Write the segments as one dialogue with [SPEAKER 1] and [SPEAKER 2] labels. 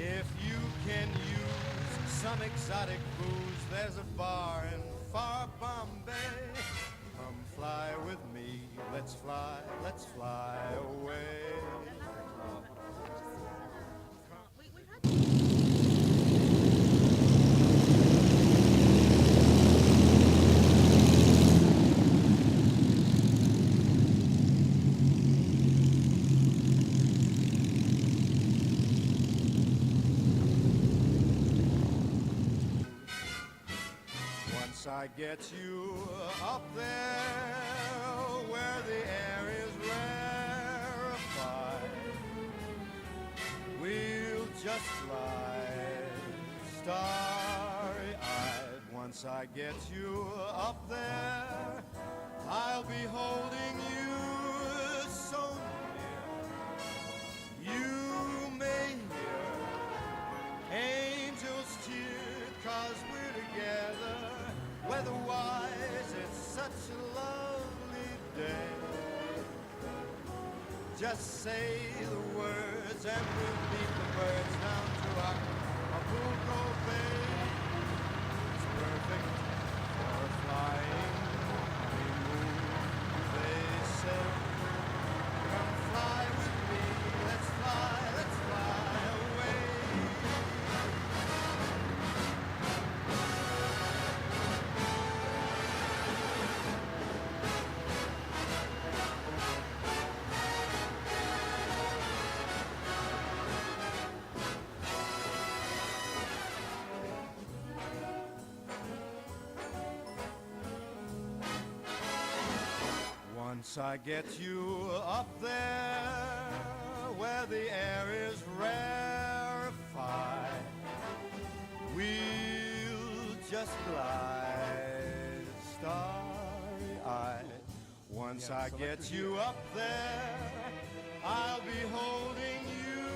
[SPEAKER 1] If you can use some exotic booze, there's a bar in far Bombay. Come fly with me, let's fly away. Once I get you up there where the air is rarefied, we'll just fly starry-eyed. Once I get you up there, I'll be holding you so near. You may hear angels cheer 'cause we're together. Weather-wise, it's such a lovely day. Just say the words and we'll meet the birds down to Acapulco Bay. It's perfect for a flying honeymoon, they say. Come fly with me, let's fly away. Once I get you up there where the air is rarefied, we'll just glide starry-eyed. Once I get you up there, I'll be holding you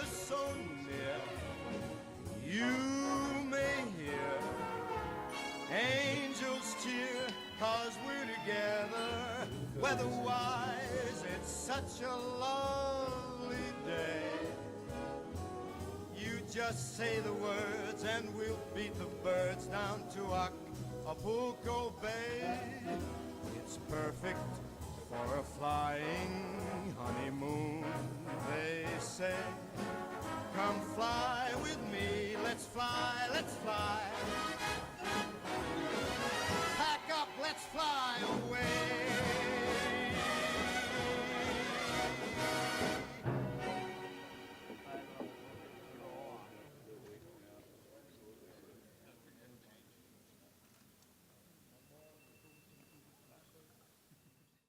[SPEAKER 1] so near. You may hear angels cheer 'cause we're together. Weather-wise, it's such a lovely day. You just say the words and we'll beat the birds down to Acapulco Bay. It's perfect for a flying honeymoon, they say. Come fly with me, let's fly